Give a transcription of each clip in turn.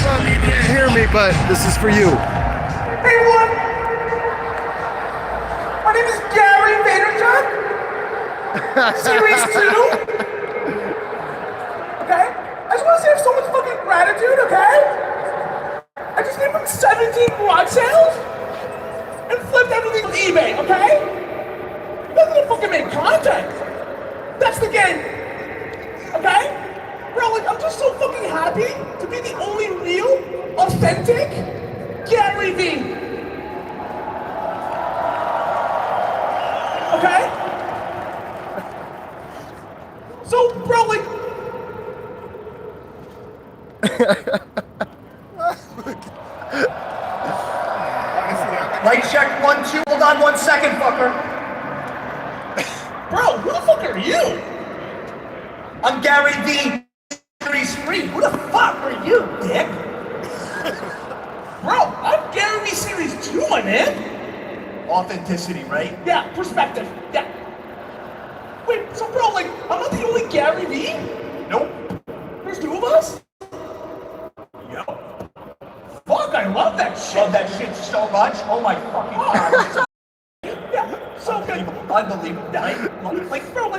Well, you can't hear me, but this is for you. Hey everyone! My name is Gary Vaynerchuk. Series 2. Okay? I just want to say I have so much fucking gratitude, okay? I just came from 17 garage sales and flipped everything on eBay, okay? Nothing to fucking make content. That's the game. Okay? Bro, like, I'm just so fucking happy to be the only real, authentic Gary V. Okay? So, bro, like... Light check 1, 2, hold on 1 second, fucker. Bro, who the fuck are you? I'm Gary V. Series 3. Who the fuck are you, dick? Bro, I'm Gary V Series 2, my man. Authenticity, right? Yeah, perspective, yeah. Wait, so bro, like, I'm not the only Gary V? Nope. There's 2 of us? Yo. Fuck, I love that shit. Love that shit so much. Oh my fucking god. Oh, yeah, so good. Unbelievable. Like, bro,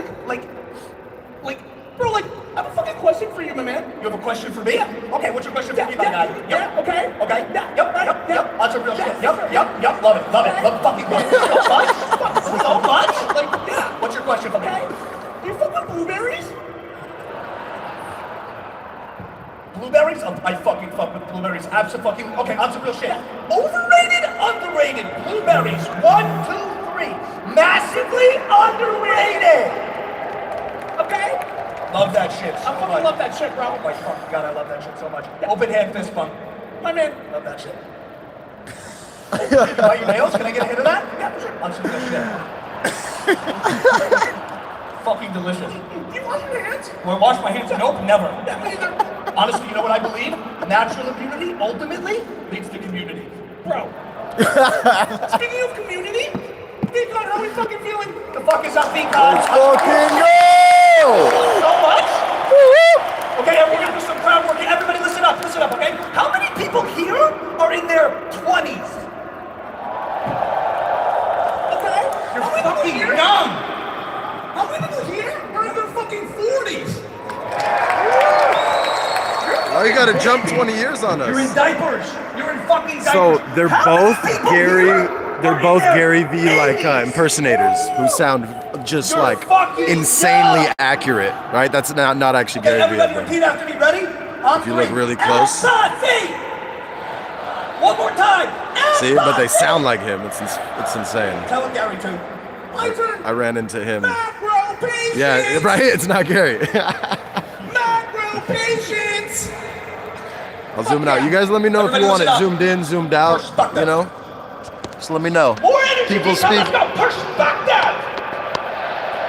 bro, like, I have a fucking question for you, my man. You have a question for me? Yeah. Okay, what's your question for me, my guy? Yeah, okay. Okay. Yeah, Yep. Lots of real shit. Yep. Love it. Love fucking love it. So much. So much. Like, yeah. What's your question for me? Okay. Do you fuck with blueberries? Blueberries? Oh, I fucking fuck with blueberries. Absolutely. Okay, on some real shit. Overrated, underrated. Blueberries. 1, 2, 3. Massively underrated. Okay. Love that shit so I fucking much. love that shit, bro. Oh my fucking god, I love that shit so much. Open hand fist bump. My man. Love that shit. Bite your nails? Can I get a hit of that? Yeah, for sure. On some real shit. Fucking delicious. Do you wash your hands? Will I wash my hands? Nope, never. Yeah, me either. Honestly, you know what I believe? Natural immunity ultimately leads to community. Bro. Speaking of community, VeeCon, how are we fucking feeling? The fuck is up, VeeCon? Let's fucking go! So much? Okay, and we're gonna do some crowd work. Everybody listen up, okay? How many people here are in their 20s? Okay. You're How many people fucking here? young! How many people here are in their fucking 40s? Why you gotta jump 20 years on You're in us? diapers! You're in fucking diapers! So they're How both many people Gary. here They're are both in their Gary V like 80s? impersonators who sound just You're like fucking insanely young. accurate, right? That's not actually Okay, Gary V. everybody I think. repeat after me, ready? On If you look 3. really close. Empathy! One more time! See, but they Empathy! sound like him. It's insane. Tell him Gary too. My turn. I ran into him. Macro patience. Yeah, right. It's not Gary. Macro patience. I'll zoom it out. You guys let me know if you want it zoomed in, zoomed out. You know, just let me know. More energy! People VeeCon, let's speak. go! Perspective!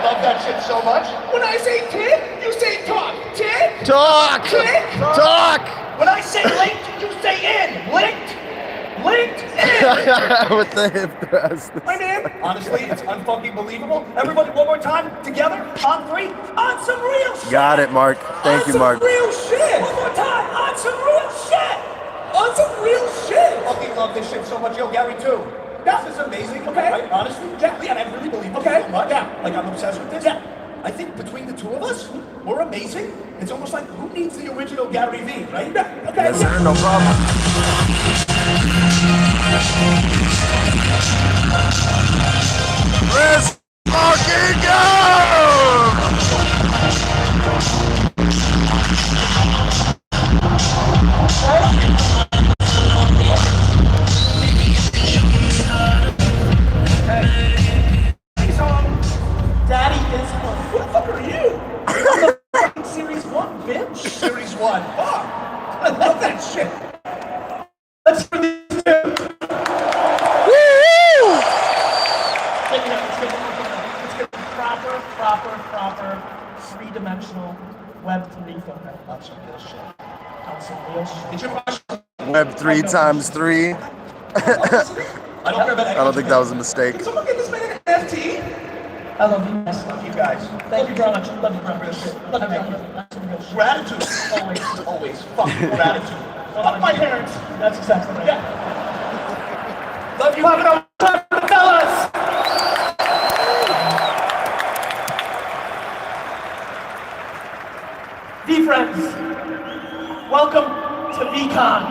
Love that shit so much. When I say tit, you say talk. Tit. Talk. Tit. Talk. When I say linked, you say in. Linked in. With the hip thrust. My man. Honestly, it's unfucking believable. Everybody, one more time, together, on 3, on some real shit. Got it, Mark. Thank you, Mark. On some real shit. One more time, on some real shit. On some real shit. Fucking love this shit so much. Yo, Gary too. Yeah. This is amazing. Okay. Right? Honestly, yeah, and I really believe it Okay. so much. Yeah. Like I'm obsessed with this. Yeah. I think between the 2 of us, we're amazing. It's almost like who needs the original Gary V, right? Yeah. Okay. Yes, sir. No problem. Let's fucking go! Daddy is home. Who the fuck are you? I'm the fucking Series 1, bitch. Series 1. Fuck. I love that shit. Let's do this. Let's get proper, three-dimensional Web3 filter. On some real shit. On some real shit. Did you watch? Web 3 times 3. I don't care about I don't think that was a mistake. Can someone get this man an NFT? I love you guys. Love you guys. Thank you very much. Love you, bro. Real shit. Love you, bro. That's some real shit. Gratitude. Always. Fucking gratitude. Fuck my parents. That's exactly right. Yeah. Love you. Clap it up for the fellas. V-Friends, welcome to VeeCon.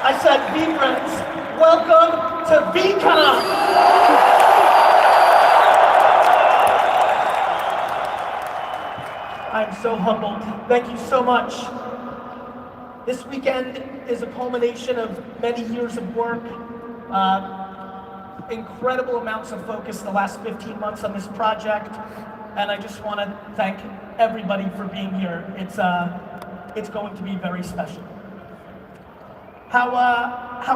I said, V-Friends, welcome to VeeCon. I'm so humbled. Thank you so much. This weekend is a culmination of many years of work, incredible amounts of focus the last 15 months on this project, and I just want to thank everybody for being here. It's going to be very special. How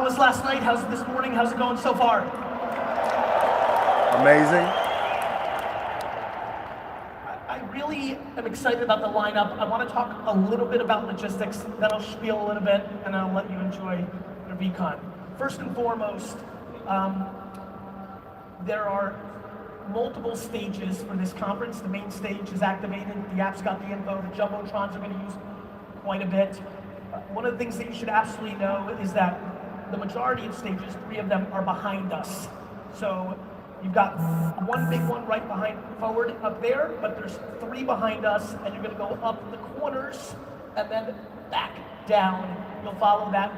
was last night? How's this morning? How's it going so far? Amazing. I really am excited about the lineup. I want to talk a little bit about logistics, then I'll spiel a little bit, and I'll let you enjoy your VeeCon. First and foremost, there are multiple stages for this conference. The main stage is activated, the app's got the info, the Jumbotrons are going to use quite a bit. One of the things that you should absolutely know is that the majority of stages, 3 of them, are behind us. So you've got one big one right behind, forward up there, but there's 3 behind us, and you're going to go up the corners and then back down. You'll follow that.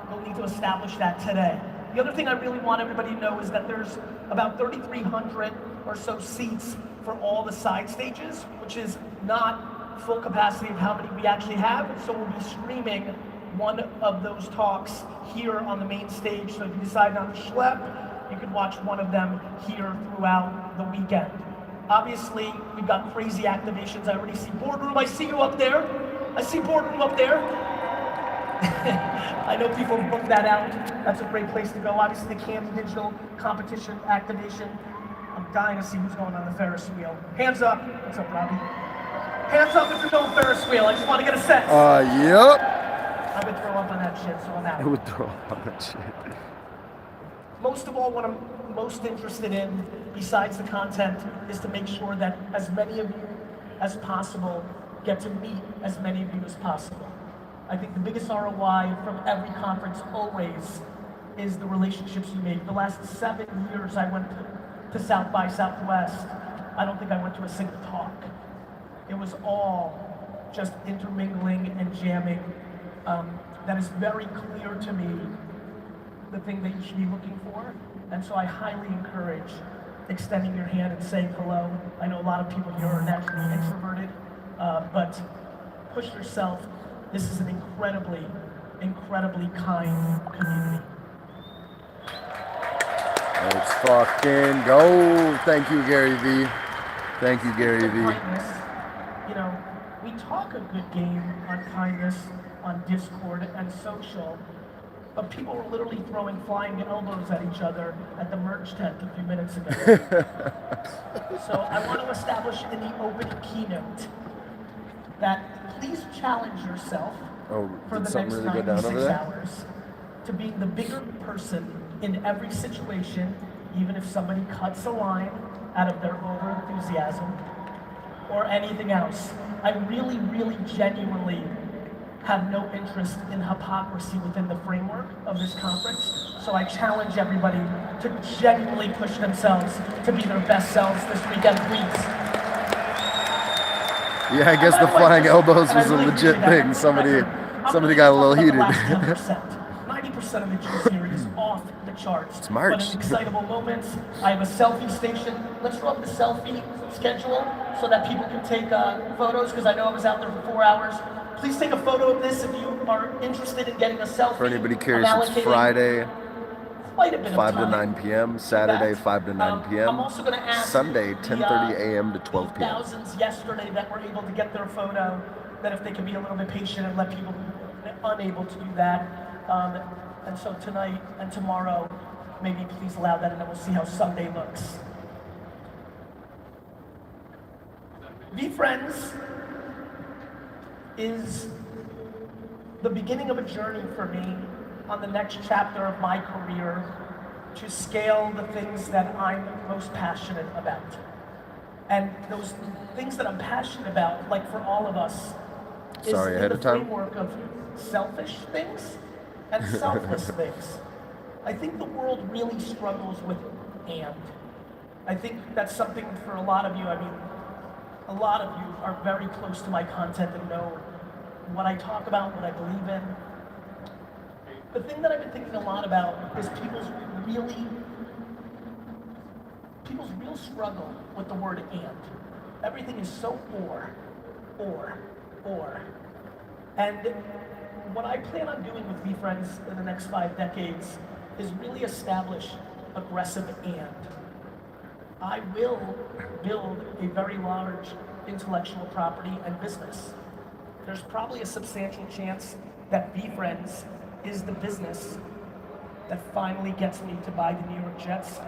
You'll need to establish that today. The other thing I really want everybody to know is that there's about 3,300 or so seats for all the side stages, which is not full capacity of how many we actually have. So we'll be streaming one of those talks here on the main stage. So if you decide not to schlep, you can watch one of them here throughout the weekend. Obviously, we've got crazy activations. I already see Boardroom. I see you up there. I see Boardroom up there. I know people book that out. That's a great place to go. Obviously, the Candy Digital competition activation. I'm dying to see who's going on the Ferris wheel. Hands up. What's up, Robbie? Hands up if you're going Ferris wheel. I just want to get a sense. Yep. I would throw up on that shit, so I'm out. I would throw up on that shit. Most of all, what I'm most interested in, besides the content, is to make sure that as many of you as possible get to meet as many of you as possible. I think the biggest ROI from every conference always is the relationships you make. The last 7 years I went to South by Southwest, I don't think I went to a single talk. It was all just intermingling and jamming. That is very clear to me, the thing that you should be looking for. And so I highly encourage extending your hand and saying hello. I know a lot of people here are naturally introverted, but push yourself. This is an incredibly, incredibly kind community. Let's fucking go. Thank you, Gary V. Thank you, Gary V. Kindness, you know, we talk a good game on kindness on Discord and social, but people were literally throwing flying elbows at each other at the merch tent a few minutes ago. So I want to establish in the opening keynote that please challenge yourself for the next really 96 hours to being the bigger person in every situation, even if somebody cuts a line out of their over-enthusiasm or anything else. I really, really genuinely have no interest in hypocrisy within the framework of this conference. So I challenge everybody to genuinely push themselves to be their best selves this weekend, please. Yeah, I guess the flying elbows was a legit thing. Somebody got a little heated. 90% of the G series off the charts. It's March. But in excitable moments, I have a selfie station. Let's run the selfie schedule so that people can take photos, because I know I was out there for 4 hours. Please take a photo of this if you are interested in getting a selfie. For anybody curious, it's Friday, quite a bit 5 of to 9 p.m., Saturday, 5 to 9 p.m., I'm also going to ask Sunday, 10:30 a.m. to 12 p.m. Thousands yesterday that were able to get their photo, that if they could be a little bit patient and let people unable to do that. And so tonight and tomorrow, maybe please allow that, and then we'll see how Sunday looks. VeeFriends is the beginning of a journey for me on the next chapter of my career to scale the things that I'm most passionate about. And those things that I'm passionate about, like for all of us, is Sorry, in ahead the of time. framework of selfish things and selfless things. I think the world really struggles with and. I think that's something for a lot of you. I mean, a lot of you are very close to my content and know what I talk about, what I believe in. The thing that I've been thinking a lot about is people's real struggle with the word and. Everything is so or. And what I plan on doing with VeeFriends in the next 5 decades is really establish aggressive and. I will build a very large intellectual property and business. There's probably a substantial chance that VeeFriends is the business that finally gets me to buy the New York Jets.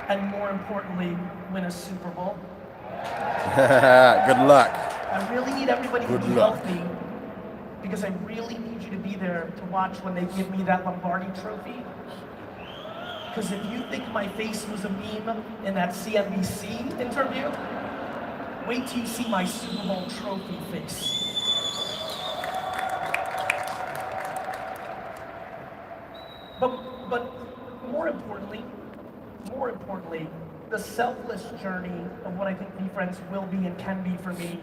And more importantly, win a Super Bowl. Good luck. I really need everybody Good to be luck. healthy because I really need you to be there to watch when they give me that Lombardi trophy. Because if you think my face was a meme in that CNBC interview, wait till you see my Super Bowl trophy face. But more importantly, the selfless journey of what I think VeeFriends will be and can be for me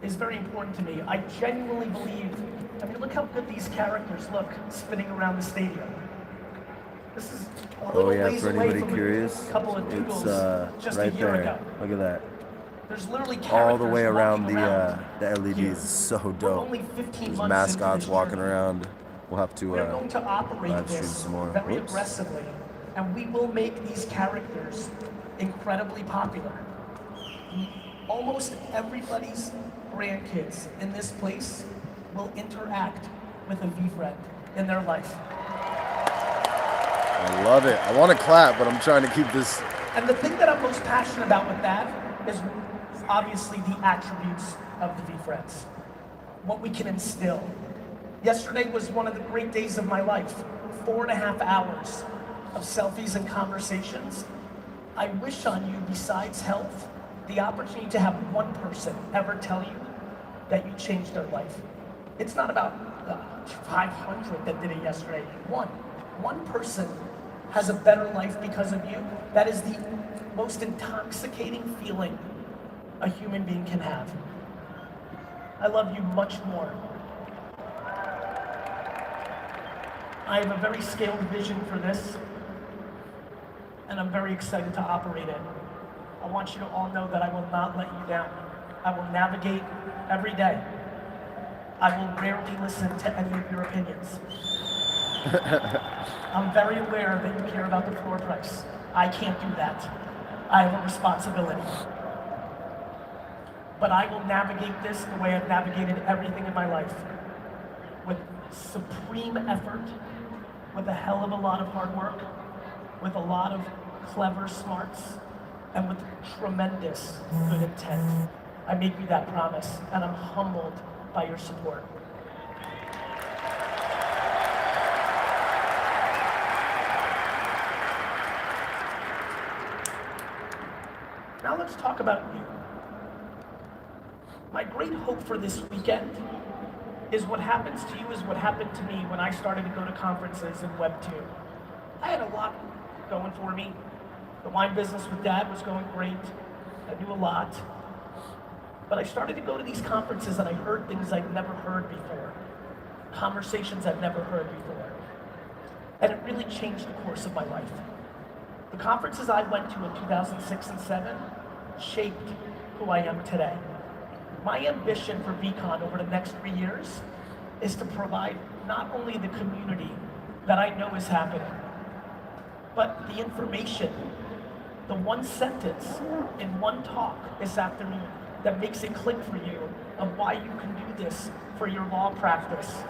is very important to me. I genuinely believe, I mean, look how good these characters look spinning around the stadium. This is a little Oh yeah, ways for away anybody from curious, a couple of doodles it's just right a year there. ago. Look at that. There's literally characters All the way around walking the LEDs here. is so We're dope. only 15 There's months mascots into this walking journey. around. We'll have to We're going to operate live stream this some more. very Whoops. aggressively, and we will make these characters incredibly popular. Almost everybody's grandkids in this place will interact with a VeeFriend in their life. I love it. I want to clap, but I'm trying to keep this. And the thing that I'm most passionate about with that is obviously the attributes of the VeeFriends, what we can instill. Yesterday was one of the great days of my life. 4.5 hours of selfies and conversations. I wish on you, besides health, the opportunity to have one person ever tell you that you changed their life. It's not about 500 that did it yesterday. One person has a better life because of you. That is the most intoxicating feeling a human being can have. I love you much more. I have a very scaled vision for this, and I'm very excited to operate it. I want you to all know that I will not let you down. I will navigate every day. I will rarely listen to any of your opinions. I'm very aware that you care about the floor price. I can't do that. I have a responsibility. But I will navigate this the way I've navigated everything in my life. With supreme effort, with a hell of a lot of hard work, with a lot of clever smarts, and with tremendous good intent. I make you that promise, and I'm humbled by your support. Now let's talk about you. My great hope for this weekend is what happens to you is what happened to me when I started to go to conferences in Web 2. I had a lot going for me. The wine business with Dad was going great. I knew a lot. But I started to go to these conferences and I heard things I'd never heard before. Conversations I'd never heard before. And it really changed the course of my life. The conferences I went to in 2006 and 7 shaped who I am today. My ambition for VeeCon over the next 3 years is to provide not only the community that I know is happening, but the information, the one sentence in one talk this afternoon that makes it click for you of why you can do this for your law practice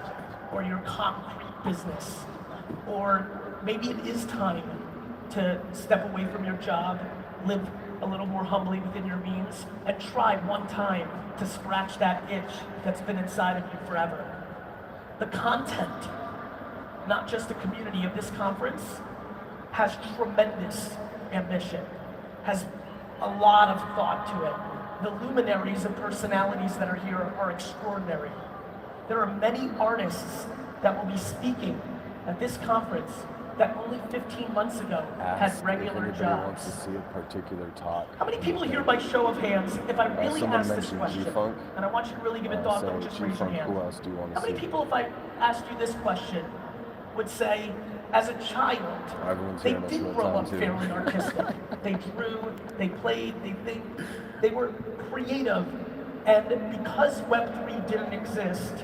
or your concrete business. Or maybe it is time to step away from your job, live a little more humbly within your means, and try one time to scratch that itch that's been inside of you forever. The content not just the community of this conference, has tremendous ambition, has a lot of thought to it. The luminaries and personalities that are here are extraordinary. There are many artists that will be speaking at this conference that only 15 months ago had regular jobs. Wants to see a particular talk. How many people here, by show of hands, if I really ask this question, G-Funk. and I want you to really give it thought, don't just raise your hand. Who else do you want to How many see? people, if I asked you this question, would say, as a child, they did grow up fairly artistic. They drew, they played, they were creative, and because Web3 didn't exist,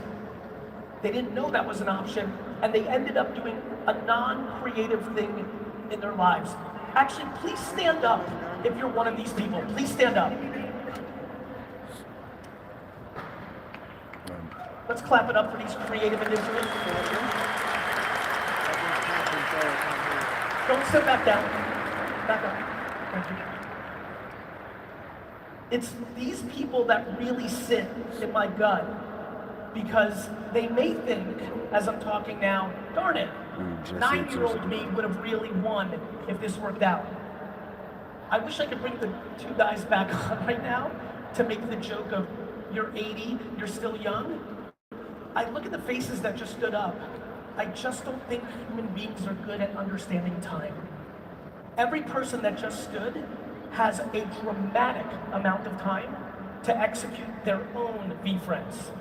they didn't know that was an option, and they ended up doing a non-creative thing in their lives. Actually, please stand up if you're one of these people. Please stand up. Let's clap it up for these creative individuals. Don't sit back down. Back up. Thank you. It's these people that really sit in my gut, because they may think, as I'm talking now, darn it, 9-year-old me would have really won if this worked out. I wish I could bring the two guys back on right now to make the joke of, you're 80, you're still young. I look at the faces that just stood up. I just don't think human beings are good at understanding time. Every person that just stood has a dramatic amount of time to execute their own VFriends.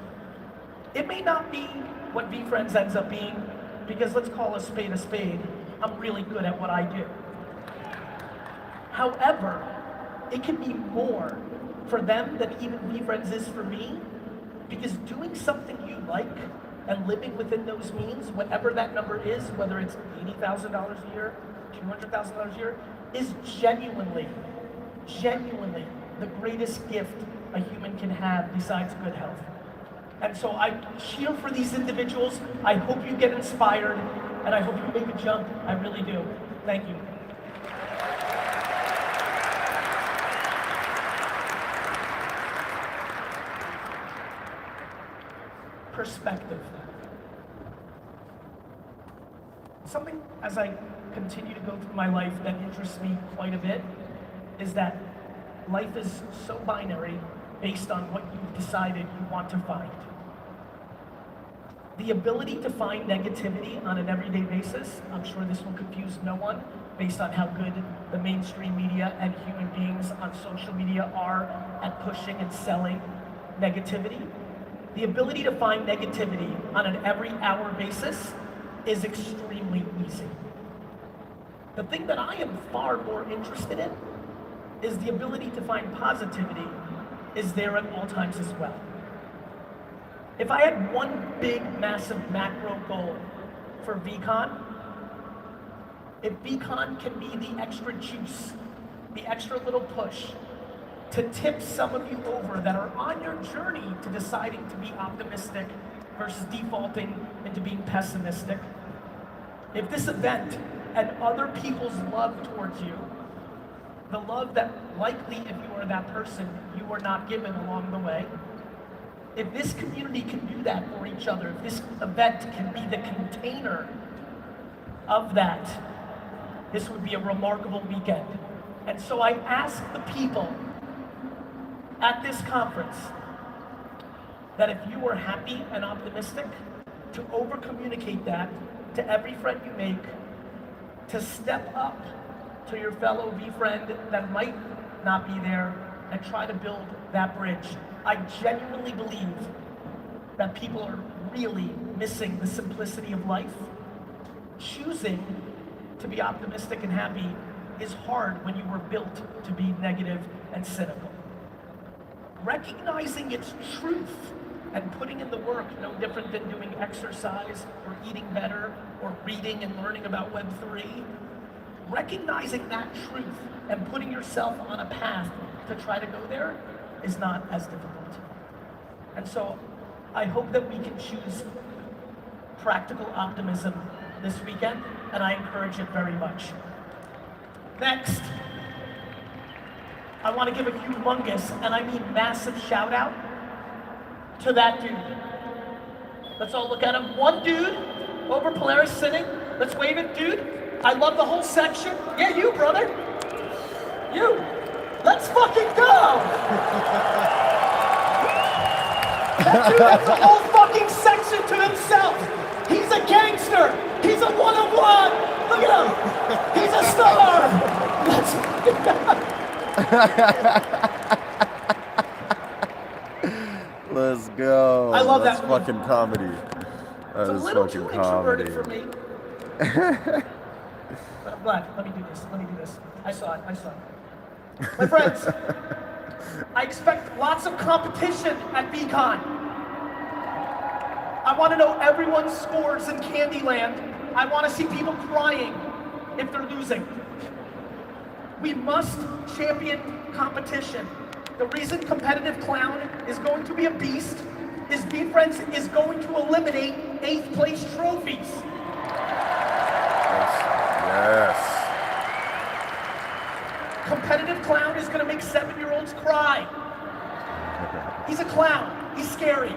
It may not be what VFriends ends up being, because let's call a spade a spade. I'm really good at what I do. However, it can be more for them than even VFriends is for me, because doing something you like and living within those means, whatever that number is, whether it's $80,000 a year, $200,000 a year, is genuinely the greatest gift a human can have besides good health. And so I cheer for these individuals. I hope you get inspired, and I hope you make a jump. I really do. Thank you. Perspective. Something, as I continue to go through my life, that interests me quite a bit is that life is so binary based on what you've decided you want to find. The ability to find negativity on an everyday basis, I'm sure this will confuse no one based on how good the mainstream media and human beings on social media are at pushing and selling negativity. The ability to find negativity on an every hour basis is extremely easy. The thing that I am far more interested in is the ability to find positivity is there at all times as well. If I had one big, massive macro goal for VeeCon, if VeeCon can be the extra juice, the extra little push to tip some of you over that are on your journey to deciding to be optimistic versus defaulting into being pessimistic, if this event and other people's love towards you, the love that likely, if you are that person, you were not given along the way, if this community can do that for each other, if this event can be the container of that, this would be a remarkable weekend. And so I ask the people at this conference that if you are happy and optimistic, to over-communicate that to every friend you make, to step up to your fellow V-friend that might not be there and try to build that bridge. I genuinely believe that people are really missing the simplicity of life. Choosing to be optimistic and happy is hard when you were built to be negative and cynical. Recognizing its truth and putting in the work, no different than doing exercise or eating better or reading and learning about Web3. Recognizing that truth and putting yourself on a path to try to go there is not as difficult. And so I hope that we can choose practical optimism this weekend, and I encourage it very much. Next, I want to give a humongous, and I mean massive, shout out to that dude. Let's all look at him. One dude over Polaris sitting. Let's wave it, dude. I love the whole section. Yeah, you, brother. You. Let's fucking go. That dude has a whole fucking section to himself. He's a gangster. He's a one-of-one. Look at him. He's a star. Let's Let's go. I love That's that fucking comedy. That It's a is little fucking too comedy. introverted for me. But I'm glad. Let me do this. I saw it. My friends, I expect lots of competition at VeeCon. I want to know everyone's scores in Candyland. I want to see people crying if they're losing. We must champion competition. The reason Competitive Clown is going to be a beast is VeeFriends is going to eliminate 8th place trophies. Yes. Competitive Clown is going to make 7-year-olds cry. He's a clown. He's scary.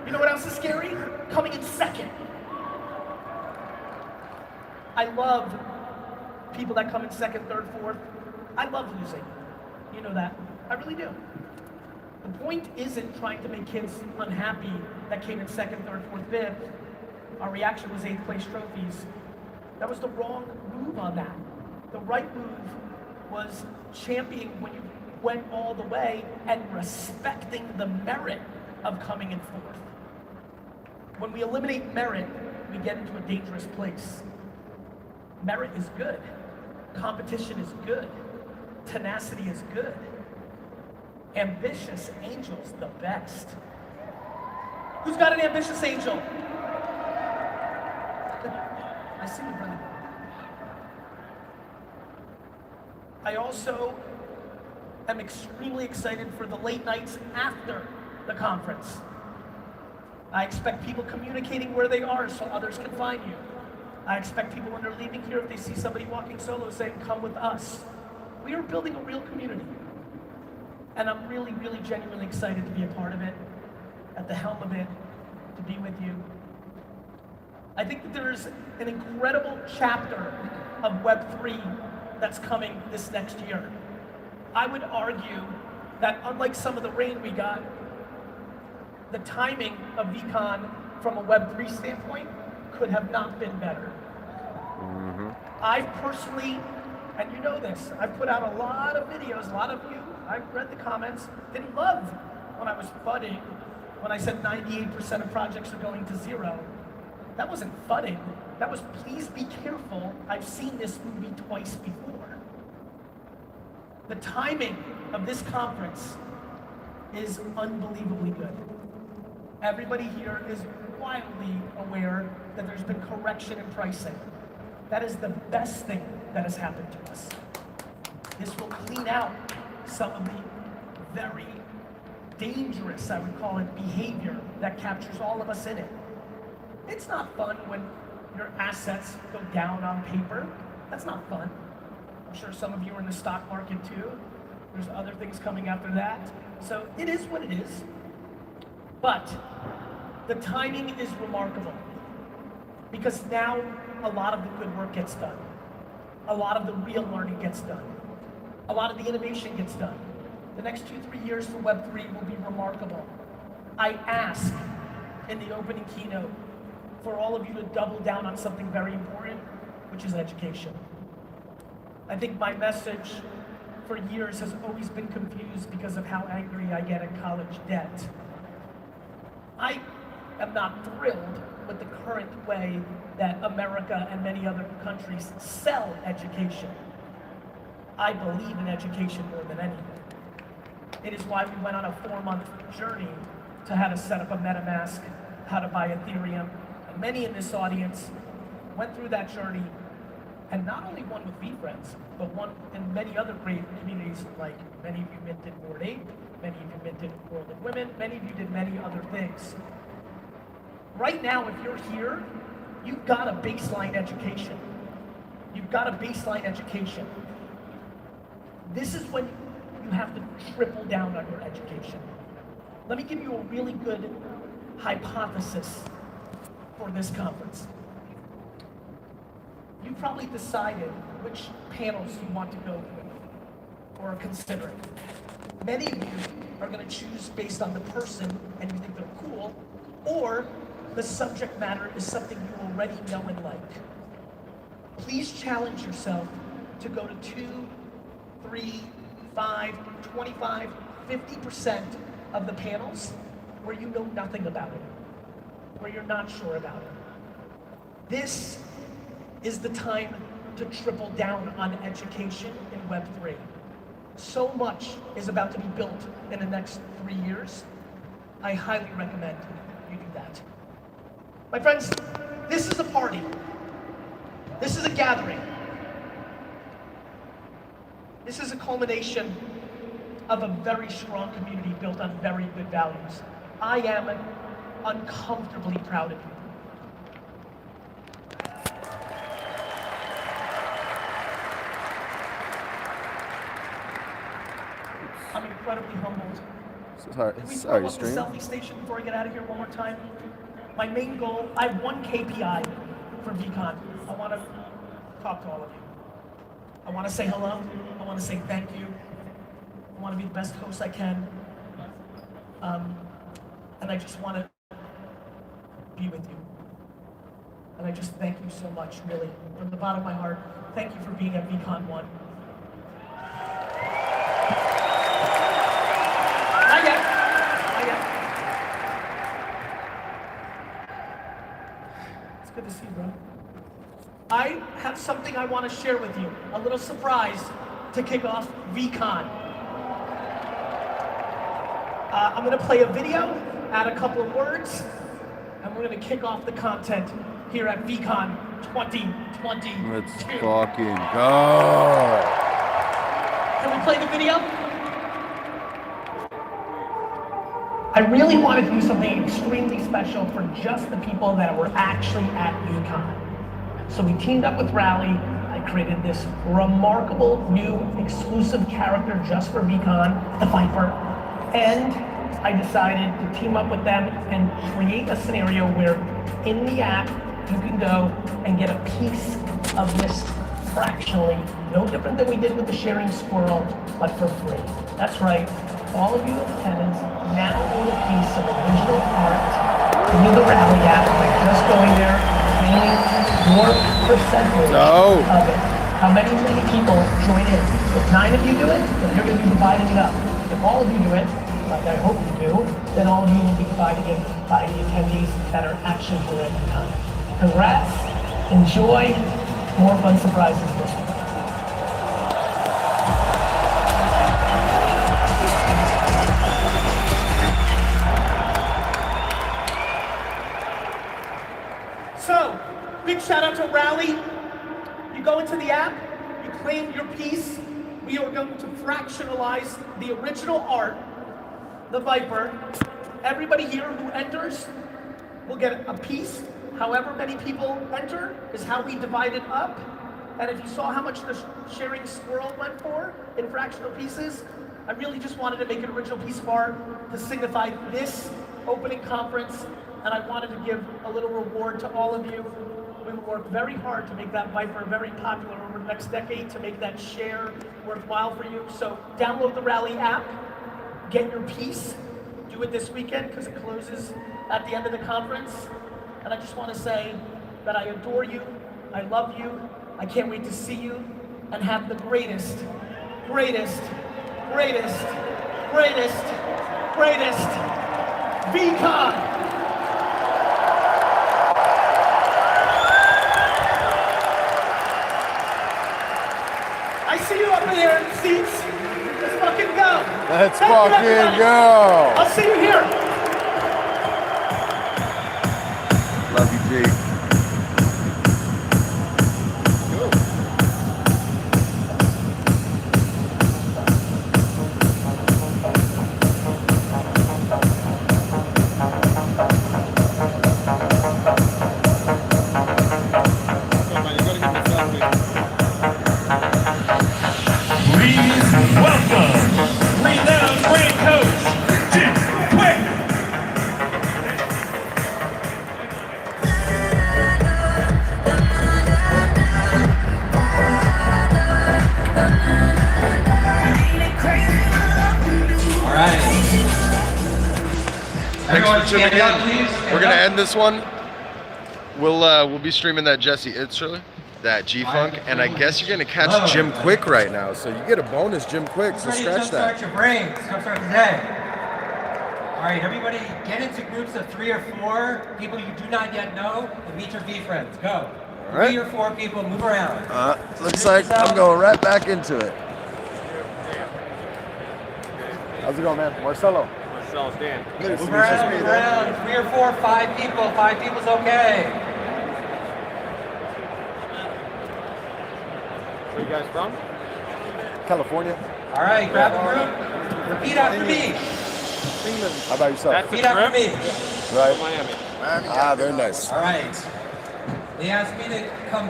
You know what else is scary? Coming in second. I love people that come in second, third, fourth. I love losing. You know that. I really do. The point isn't trying to make kids unhappy that came in second, third, fourth, fifth. Our reaction was 8th place trophies. That was the wrong move on that. The right move was championing when you went all the way and respecting the merit of coming in fourth. When we eliminate merit, we get into a dangerous place. Merit is good. Competition is good. Tenacity is good. Ambitious angel's the best. Who's got an ambitious angel? I see you, brother. I also am extremely excited for the late nights after the conference. I expect people communicating where they are so others can find you. I expect people when they're leaving here, if they see somebody walking solo, saying, come with us. We are building a real community. And I'm really, really genuinely excited to be a part of it, at the helm of it, to be with you. I think that there's an incredible chapter of Web3 that's coming this next year. I would argue that unlike some of the rain we got, the timing of VeeCon from a Web3 standpoint could have not been better. I personally, and you know this, I put out a lot of videos, a lot of you, I've read the comments, didn't love when I was fudding, when I said 98% of projects are going to zero. That wasn't fudding, that was please be careful, I've seen this movie twice before. The timing of this conference is unbelievably good. Everybody here is wildly aware that there's been correction in pricing. That is the best thing that has happened to us. This will clean out some of the very dangerous, I would call it, behavior that captures all of us in it. It's not fun when your assets go down on paper. That's not fun. I'm sure some of you are in the stock market too. There's other things coming after that. So it is what it is. But the timing is remarkable because now a lot of the good work gets done. A lot of the real learning gets done. A lot of the innovation gets done. The next 2-3 years for Web3 will be remarkable. I ask in the opening keynote for all of you to double down on something very important, which is education. I think my message for years has always been confused because of how angry I get at college debt. I am not thrilled with the current way that America and many other countries sell education. I believe in education more than anything. It is why we went on a 4-month journey to how to set up a MetaMask, how to buy Ethereum, and many in this audience went through that journey, and not only one with VeeFriends, but one in many other great communities, like many of you minted Bored Ape, many of you minted World of Women, many of you did many other things. Right now, if you're here, you've got a baseline education. You've got a baseline education. This is when you have to triple down on your education. Let me give you a really good hypothesis for this conference. You probably decided which panels you want to go with or consider it. Many of you are going to choose based on the person and you think they're cool, or the subject matter is something you already know and like. Please challenge yourself to go to 2, 3, 5, 25, 50% of the panels where you know nothing about it, where you're not sure about it. This is the time to triple down on education in Web3. So much is about to be built in the next 3 years. I highly recommend you do that. My friends, this is a party. This is a gathering. This is a culmination of a very strong community built on very good values. I am uncomfortably proud of you. I'm incredibly humbled. Can we throw up the selfie station before I get out of here one more time? My main goal, I have one KPI for VeeCon. I want to talk to all of you. I want to say hello. I want to say thank you. I want to be the best host I can. And I just want to be with you. And I just thank you so much, really, from the bottom of my heart. Thank you for being at VeeCon 1. Not yet. Not yet. It's good to see you, bro. I have something I want to share with you. A little surprise to kick off VeeCon. I'm going to play a video, add a couple of words, and we're going to kick off the content here at VeeCon 2022. Let's fucking go. Can we play the video? I really wanted to do something extremely special for just the people that were actually at VeeCon. So we teamed up with Rally. I created this remarkable new exclusive character just for VeeCon, the Viper. And I decided to team up with them and create a scenario where in the app, you can go and get a piece of this fractionally. No different than we did with the sharing squirrel, but for free. That's right. All of you in attendance now own a piece of original art into the Rally app by just going there, claiming your percentage of it. How many people join in? If 9 of you do it, then you're going to be dividing it up. If all of you do it, like I hope you do, then all of you will be divided in by the attendees that are actually here at the time. Congrats, enjoy, more fun surprises this week. So, big shout out to Rally. You go into the app, you claim your piece. We are going to fractionalize the original art, the Viper. Everybody here who enters will get a piece. However many people enter is how we divide it up. And if you saw how much the sharing squirrel went for in fractional pieces, I really just wanted to make an original piece of art to signify this opening conference. And I wanted to give a little reward to all of you. We will work very hard to make that Viper very popular over the next decade, to make that share worthwhile for you. So download the Rally app, get your piece, do it this weekend because it closes at the end of the conference. And I just want to say that I adore you, I love you, I can't wait to see you and have the greatest, greatest, greatest, greatest, greatest VeeCon. I see you up in there in the seats. Let's fucking go. Let's fucking go. I'll see you here. Love you, Jake. Kwik. Thanks everyone for tuning stand up, in. please. We're Stand gonna up. end this one. We'll be streaming that Jesse Itzler, that G-Funk, and I guess you're gonna catch Jim Kwik right now. So you get a bonus Jim Kwik, so Ready to scratch that. jumpstart your brains. Jumpstart today. All right, everybody, get into groups of 3 or 4 people you do not yet know, and meet your V friends. Go. All right. 3 or 4 people, move around. Looks like I'm going right back into it. How's it going, man? Marcelo. Marcelo's Dan. Move around. 3 or 4, 5 people. 5 people's okay. Where you guys from? California. All right, grab a group. Repeat after me. How about yourself? That's Repeat a after trip. me. Right. Miami. Ah, very nice. All right. They asked me to come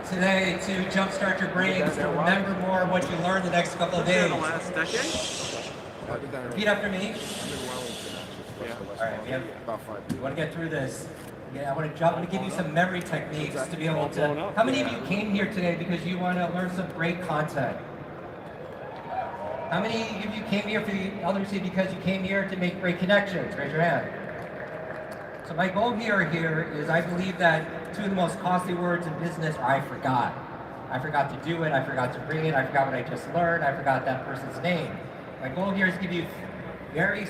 today to jumpstart your brains, to remember more of what you learned the next couple of days. The last decade? Repeat after me. Yeah. All right, we want to get through this. Yeah, I want to give you some memory techniques to be able to. How many of you came here today because you want to learn some great content? How many of you came here for the elderly because you came here to make great connections? Raise your hand. So my goal here is I believe that 2 of the most costly words in business are I forgot. I forgot to do it, I forgot to bring it, I forgot what I just learned, I forgot that person's name. My goal here is to give you very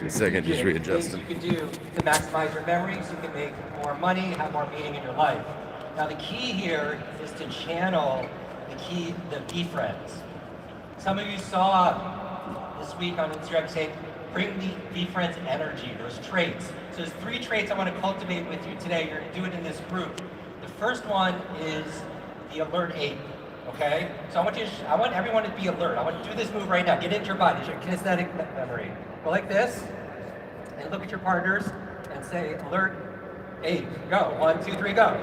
Second, just readjusting. things you can do to maximize your memories, you can make more money, have more meaning in your life. Now the key here is to channel the V friends. Some of you saw this week on Instagram saying, bring the V friends energy, those traits. So there's 3 traits I want to cultivate with you today. You're going to do it in this group. The first one is the alert ape. Okay? So I want everyone to be alert. I want you to do this move right now. Get into your body. It's your kinesthetic memory. Go like this, and look at your partners, and say, alert ape. Go. 1, 2, 3, go.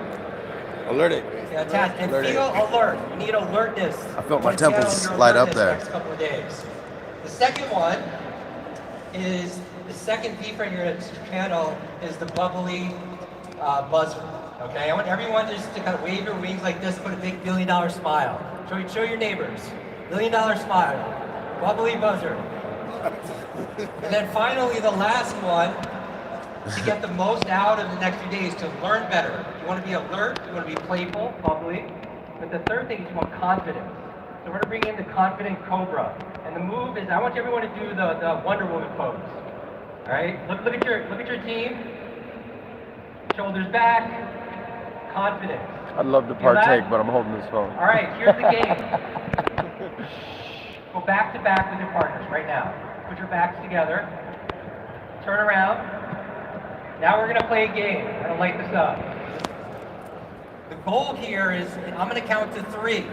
Alert it. Fantastic. And Alert feel ape. alert. You need alertness. I felt my You wanna temples channel your light up alertness there. Next couple of days. The second one is the second V friend you're going to channel is the bubbly buzzer. Okay, I want everyone just to kind of wave your wings like this, put a big $1 billion smile. Show your neighbors. $1 billion smile. Bubbly buzzer. And then finally, the last one, to get the most out of the next few days, to learn better. You want to be alert, you want to be playful, bubbly. But the third thing is you want confidence. So we're going to bring in the confident cobra. And the move is, I want everyone to do the Wonder Woman pose. All right, look at your team. Shoulders back, confident. I'd love to Feel that? partake, but I'm holding this phone. All right, here's the game. Go back to back with your partners right now. Put your backs together. Turn around. Now we're going to play a game. I'm going to light this up. The goal here is, I'm going to count to 3.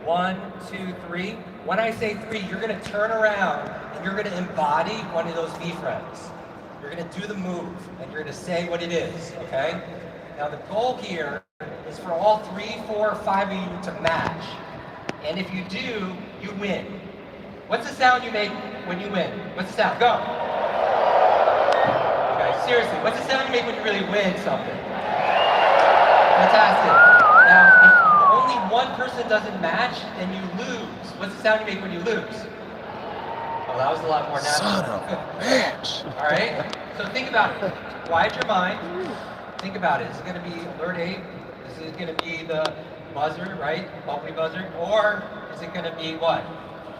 1, 2, 3. When I say 3, you're going to turn around and you're going to embody one of those V friends. You're going to do the move and you're going to say what it is, okay? Now the goal here is for all 3, 4, 5 of you to match. And if you do, you win. What's the sound you make when you win? What's the sound? Go. Okay, seriously, what's the sound you make when you really win something? Fantastic. Now, if only one person doesn't match, then you lose. What's the sound you make when you lose? Oh, that was a lot more natural. Son of a bitch. All right, so think about it. Quiet your mind. Think about it. Is it going to be alert ape? Is it going to be the buzzer, right? Bubbly buzzer? Or is it going to be what?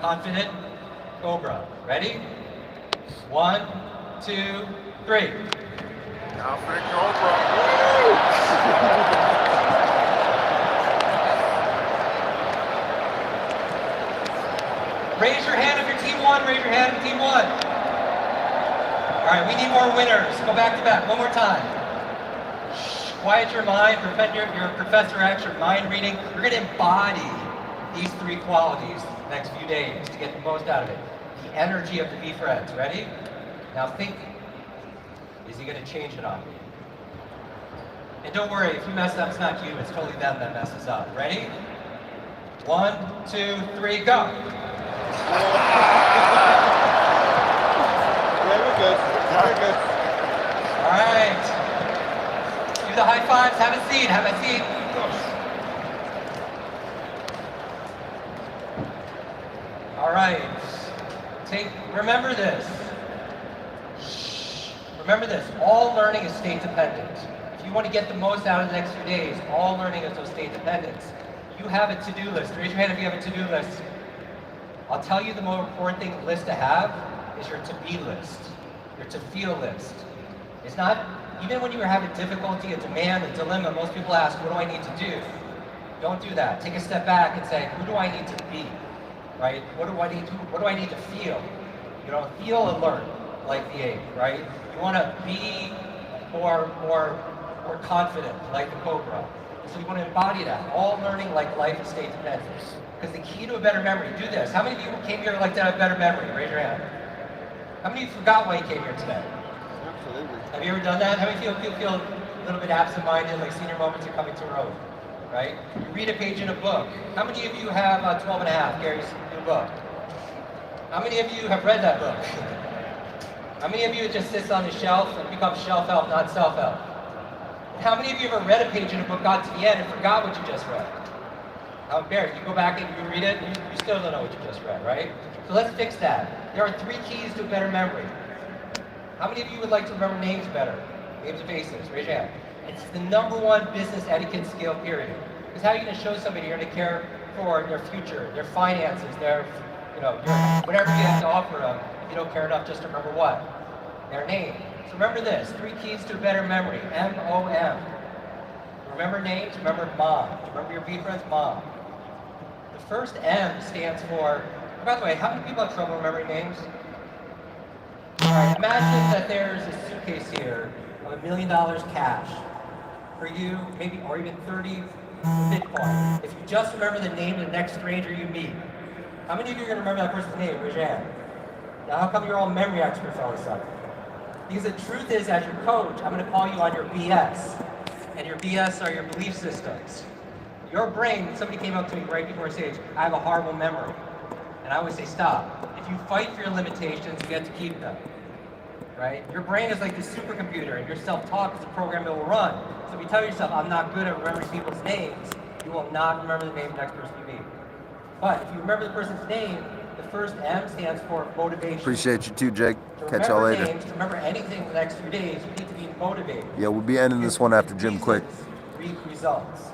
Confident cobra. Ready? 1, 2, 3. Confident Cobra. Raise your hand if you're team 1. Raise your hand if you're team 1. All right, we need more winners. Go back to back. One more time. Quiet your mind. Prevent your Professor X, your mind reading. You're going to embody these 3 qualities the next few days to get the most out of it. The energy of the V friends. Ready? Now think. Is he going to change it on me? And don't worry, if you mess up, it's not you. It's totally them that messes up. Ready? 1, 2, 3, go. Yeah, we're good. We're good. All right. Do the high fives. Have a seat. Have a seat. All right. Remember this. Remember this, all learning is state dependent. If you want to get the most out of the next few days, all learning is state dependent. You have a to-do list. Raise your hand if you have a to-do list. I'll tell you the more important thing list to have is your to-be list, your to-feel list. It's not, even when you're having difficulty, a demand, a dilemma, most people ask, what do I need to do? Don't do that. Take a step back and say, who do I need to be? Right? What do I need to feel? You know, feel alert, like the ape, right? You want to be more confident, like the cobra. So you want to embody that. All learning like life is state dependent. Because the key to a better memory, do this. How many of you came here like to have a better memory? Raise your hand. How many of you forgot why you came here today? Absolutely. Have you ever done that? How many of you feel a little bit absent-minded, like senior moments are coming to a road, right? You read a page in a book. How many of you have 12 and a half, Gary's new book? How many of you have read that book? How many of you it just sits on the shelf and becomes shelf-help, not self-help? How many of you ever read a page in a book, got to the end, and forgot what you just read? How embarrassing. You go back and you read it, and you still don't know what you just read, right? So let's fix that. There are 3 keys to a better memory. How many of you would like to remember names better? Names and faces, raise your hand. It's the #1 business etiquette skill, period. Because how are you going to show somebody you're going to care for their future, their finances, their, whatever you have to offer them, if you don't care enough just to remember what? Their name. So remember this, 3 keys to a better memory, M-O-M. Remember names, remember mom. Remember your B-friend's mom. The first M stands for, by the way, how many people have trouble remembering names? All right, imagine that there's a suitcase here of $1 million cash for you, maybe, or even 30 Bitcoin. If you just remember the name of the next stranger you meet, how many of you are going to remember that person's name? Raise your hand. Now, how come you're all memory experts all of a sudden? Because the truth is, as your coach, I'm going to call you on your BS. And your BS are your belief systems. Your brain, somebody came up to me right before stage, I have a horrible memory. And I always say, stop. If you fight for your limitations, you get to keep them. Right? Your brain is like the supercomputer, and your self-talk is a program that will run. So if you tell yourself, I'm not good at remembering people's names, you will not remember the name of the next person you meet. But if you remember the person's name, the first M stands for motivation. Appreciate you too, Jake. To Catch y'all later. Names, to remember anything in the next few days, you need to be motivated. Yeah, we'll be ending this one after Jim Kwik. Reap results.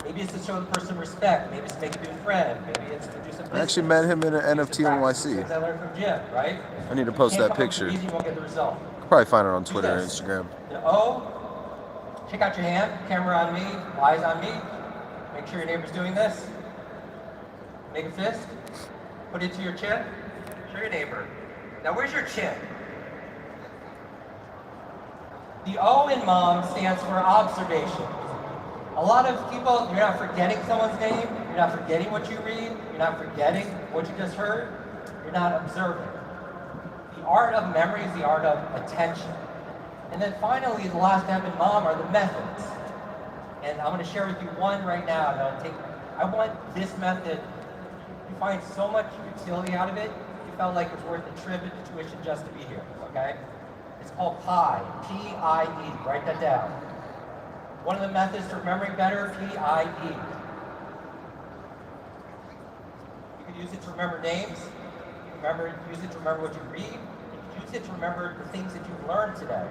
Maybe it's to show the person respect. Maybe it's to make a new friend. Maybe it's to do some business. I actually met him in an NFT NYC. Things I learned from Jim, right? I need to post that picture. You won't get the result. Could probably find it on Twitter and Instagram. The O, check out your hand. Camera on me, eyes on me. Make sure your neighbor's doing this. Make a fist. Put it to your chin. Show your neighbor. Now, where's your chin? The O in mom stands for observation. A lot of people, you're not forgetting someone's name, you're not forgetting what you read, you're not forgetting what you just heard, you're not observing. The art of memory is the art of attention. And then finally, the last M in mom are the methods. And I'm going to share with you one right now. I want this method, you find so much utility out of it, you felt like it's worth the trip and the tuition just to be here, okay? It's called PI, P-I-E, write that down. One of the methods to remembering better, P-I-E. You could use it to remember names, use it to remember what you read, you could use it to remember the things that you've learned today.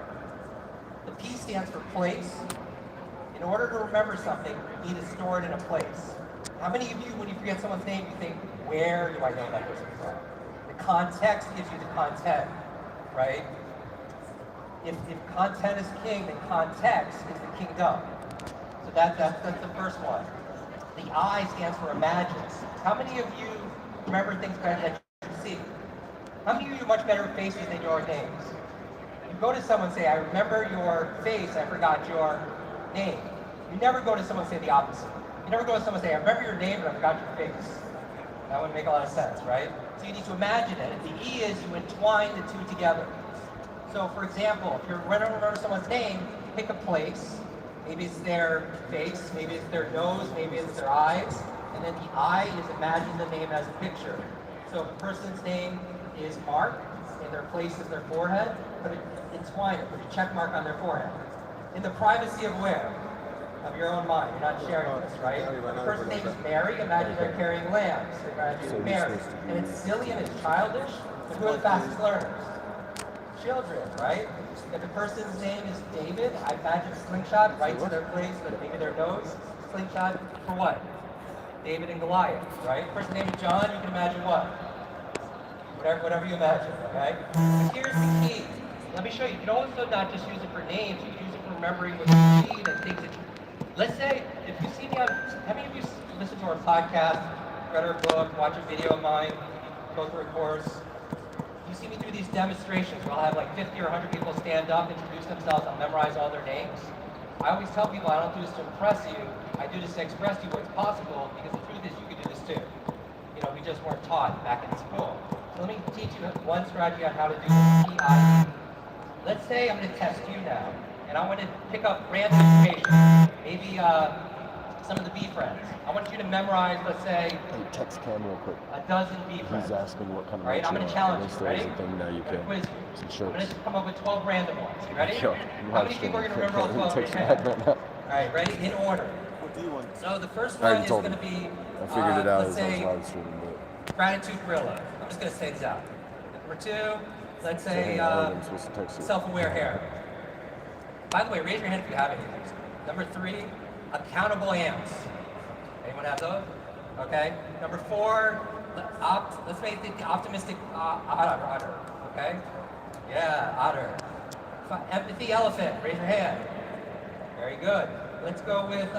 The P stands for place. In order to remember something, you need to store it in a place. How many of you, when you forget someone's name, you think, where do I know that person from? The context gives you the content, right? If content is king, then context is the kingdom. So that's the first one. The I stands for imagines. How many of you remember things better that you see? How many of you are much better at faces than your names? You go to someone and say, I remember your face, I forgot your name. You never go to someone and say the opposite. You never go to someone and say, I remember your name, but I forgot your face. That wouldn't make a lot of sense, right? So you need to imagine it. The E is you entwine the two together. So for example, if you're going to remember someone's name, pick a place. Maybe it's their face, maybe it's their nose, maybe it's their eyes. And then the I is imagine the name as a picture. So if a person's name is Mark, and their place is their forehead, entwine it, put a check mark on their forehead. In the privacy of where? Of your own mind. You're not sharing this, right? If a person's name is Mary, imagine they're carrying lambs. They're imagine Mary. And it's silly and it's childish, but who are the fastest learners? children, right? If the person's name is David, I imagine slingshot right to their place, but maybe their nose. Slingshot for what? David and Goliath, right? Person's name is John, you can imagine what? Whatever you imagine, okay? But here's the key. Let me show you. You can also not just use it for names, you can use it for remembering what you read and things that you... Let's say, if you see me on... How many of you listen to our podcast, read our book, watch a video of mine, go through a course? You see me do these demonstrations where I'll have like 50 or 100 people stand up, introduce themselves, I'll memorize all their names. I always tell people I don't do this to impress you, I do this to express to you what's possible, because the truth is you can do this too. You know, we just weren't taught back in school. So let me teach you one strategy on how to do this. PIE. Let's say I'm going to test you now, and I want to pick up random information. Maybe some of the bee friends. I want you to memorize, let's say, Hey, text Cam real quick. a dozen bee friends. He's asking what kind of Right, I'm going to challenge you. Ready? thing now you I'm can. going to quiz Some you. shirts. I'm going to come up with 12 random ones. You ready? Yo, How many people are going to remember all 12? Text Raise back your right hand. now. All right, ready? In order. What do you want? So the first I already one is told going to him. be, I figured it out let's as I was say, live streaming, but gratitude gorilla. I'm just going to say this out. Number two, let's say I'm supposed to text you. self-aware hair. By the way, raise your hand if you have any of these. Number three, accountable ants. Anyone have those? Okay. Number four, let's make it the optimistic otter. Okay. Yeah, otter. Empathy elephant. Raise your hand. Very good. Let's go with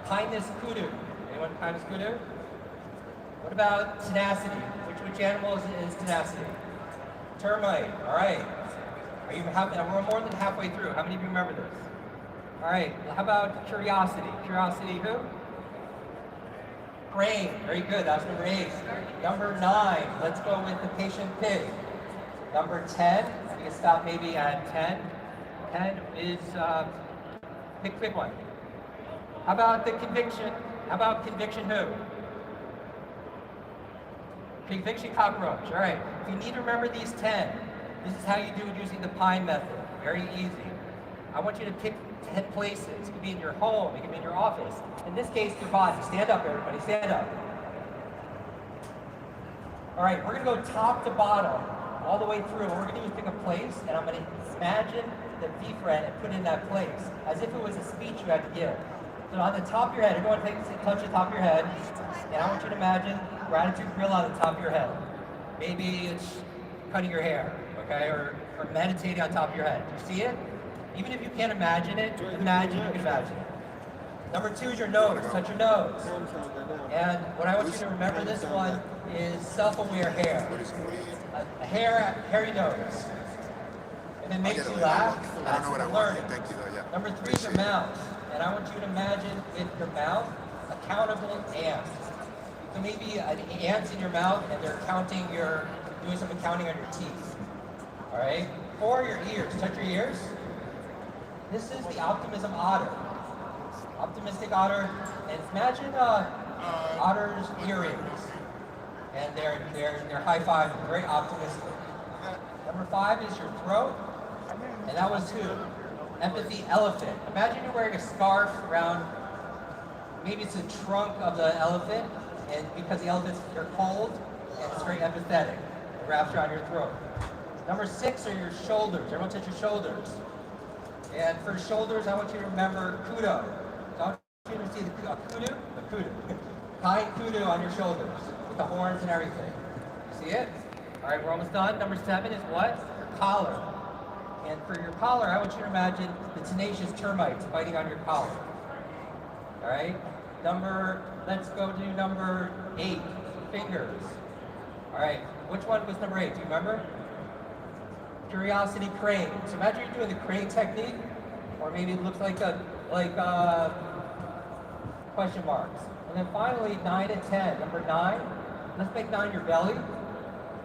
kindness kudu. Anyone kindness kudu? What about tenacity? Which animal is tenacity? Termite. All right. We're more than halfway through. How many of you remember this? All right. How about curiosity? Curiosity who? Crane. Very good. That's number 8. Number 9. Let's go with the patient pig. Number 10. We can stop maybe at 10. 10 is pick one. How about the conviction? How about conviction who? Conviction cockroach. All right. If you need to remember these 10, this is how you do it using the pie method. Very easy. I want you to pick 10 places. It could be in your home, it could be in your office. In this case, your body. Stand up, everybody. Stand up. All right, we're going to go top to bottom, all the way through. What we're going to do is pick a place, and I'm going to imagine the bee friend and put it in that place, as if it was a speech you had to give. So on the top of your head, everyone touch the top of your head, and I want you to imagine gratitude grill on the top of your head. Maybe it's cutting your hair, okay, or meditating on top of your head. Do you see it? Even if you can't imagine it, imagine you can imagine it. Number 2 is your nose. Touch your nose. And what I want you to remember this one is self-aware hair. A hairy nose. And it makes you laugh. That's learning. Number 3 is your mouth. And I want you to imagine with your mouth, accountable ants. So maybe an ants in your mouth and they're doing some accounting on your teeth. All right? 4, your ears. Touch your ears. This is the optimism otter. Optimistic otter. And imagine otter's earrings. And they're high-fiving, very optimistic. Number 5 is your throat. And that was who? Empathy elephant. Imagine you're wearing a scarf around, maybe it's the trunk of the elephant, and because the elephant's, you're cold, and it's very empathetic. It wraps around your throat. Number 6 are your shoulders. Everyone touch your shoulders. And for shoulders, I want you to remember kudo. So I want you to see the kudu. Kind kudu on your shoulders, with the horns and everything. You see it? All right, we're almost done. Number 7 is what? Your collar. And for your collar, I want you to imagine the tenacious termites biting on your collar. All right? Let's go to number 8, fingers. All right, which one was number 8? Do you remember? Curiosity crane. So imagine you're doing the crane technique, or maybe it looks like question marks. And then finally, 9 and 10. Number 9, let's make 9 your belly,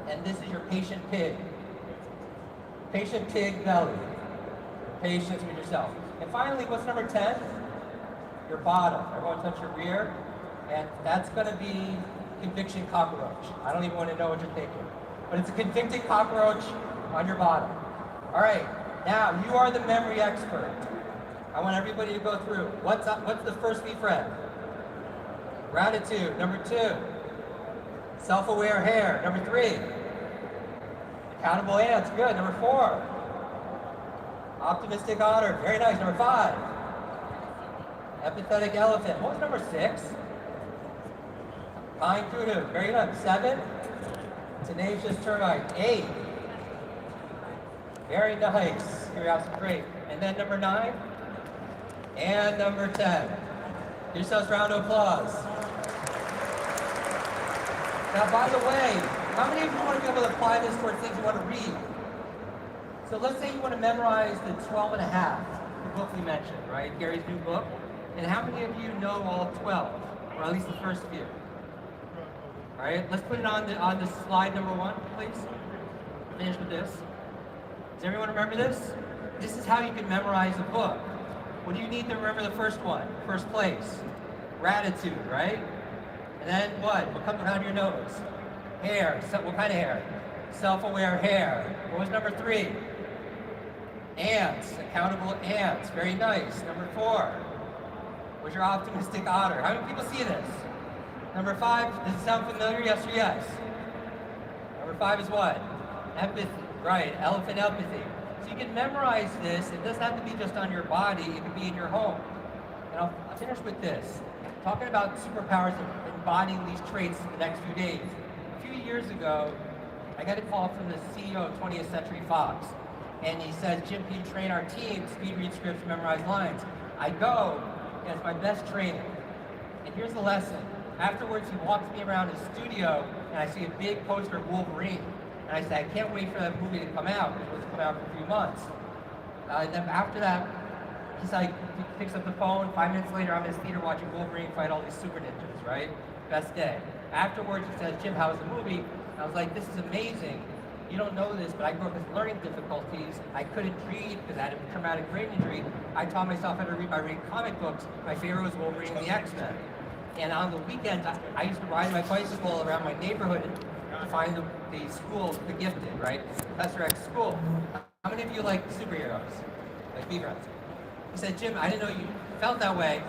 and this is your patient pig. Patient pig belly. Patience with yourself. And finally, what's number 10? Your bottom. Everyone touch your rear. And that's going to be conviction cockroach. I don't even want to know what you're thinking. But it's a convicted cockroach on your bottom. All right. Now, you are the memory expert. I want everybody to go through. What's the first bee friend? Gratitude. Number 2. Self-aware hair. Number 3. Accountable ants, good. Number 4. Optimistic otter, very nice. Number 5. Empathetic elephant. What was number 6? Kind kudu, very good. 7. Tenacious termite. 8. Very nice. Curiosity, great. And then number 9. And number 10. Give yourselves a round of applause. Now, by the way, how many of you want to be able to apply this towards things you want to read? So let's say you want to memorize the 12 and a half, the book we mentioned, right? Gary's new book. And how many of you know all 12, or at least the first few? All right, let's put it on the slide number 1, please. Finish with this. Does everyone remember this? This is how you can memorize a book. What do you need to remember the first one? First place. Gratitude, right? And then what? What comes around your nose? Hair. So, what kind of hair? Self-aware hair. What was number 3? Ants. Accountable ants. Very nice. Number 4. Was your optimistic otter? How many people see this? Number 5. Does it sound familiar? Yes or yes? Number 5 is what? Empathy. Right. Elephant empathy. So you can memorize this. It doesn't have to be just on your body. It can be in your home. And I'll finish with this. Talking about superpowers and embodying these traits in the next few days. A few years ago, I got a call from the CEO of 20th Century Fox. And he said, Jim, can you train our team to speed read scripts and memorize lines? I go, and it's my best training. And here's the lesson. Afterwards, he walks me around his studio, and I see a big poster of Wolverine. And I say, I can't wait for that movie to come out. It's supposed to come out in a few months. And then after that, he's like, he picks up the phone. 5 minutes later, I'm in his theater watching Wolverine fight all these super ninjas, right? Best day. Afterwards, he says, Jim, how was the movie? And I was like, this is amazing. You don't know this, but I grew up with learning difficulties. I couldn't read because I had a traumatic brain injury. I taught myself how to read by reading comic books. My favorite was Wolverine and the X-Men. And on the weekends, I used to ride my bicycle around my neighborhood to find the schools, the gifted, right? Professor X school. How many of you like superheroes? Like V-Friends? He said, Jim, I didn't know you felt that way.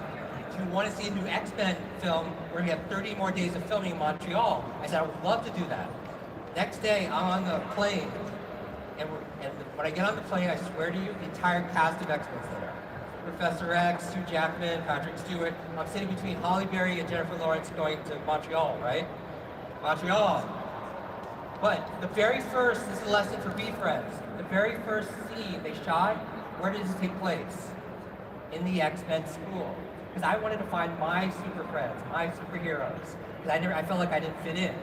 Do you want to see a new X-Men film where we have 30 more days of filming in Montreal? I said, I would love to do that. Next day, I'm on the plane, and when I get on the plane, I swear to you, the entire cast of X-Men's there. Professor X, Sue Jackman, Patrick Stewart. I'm sitting between Halle Berry and Jennifer Lawrence going to Montreal, right? Montreal. But the very first, this is a lesson for B-Friends, the very first scene they shot, where does it take place? In the X-Men school. Because I wanted to find my super friends, my superheroes. Because I felt like I didn't fit in.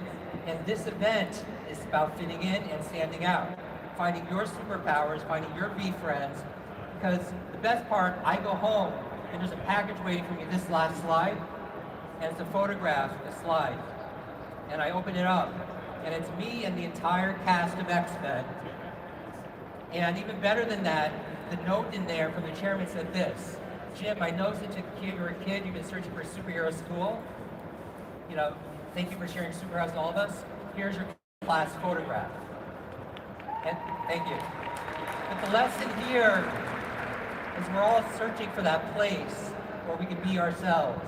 And this event is about fitting in and standing out. Finding your superpowers, finding your B-Friends. Because the best part, I go home and there's a package waiting for me, this last slide. And it's a photograph, a slide. And I open it up. And it's me and the entire cast of X-Men. And even better than that, the note in there from the chairman said this: Jim, I know since you're a kid, you've been searching for a superhero school. You know, thank you for sharing superheroes to all of us. Here's your class photograph. And thank you. But the lesson here is we're all searching for that place where we can be ourselves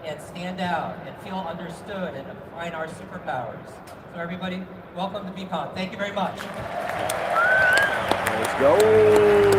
and stand out and feel understood and find our superpowers. So everybody, welcome to VeeCon. Thank you very much. Let's go.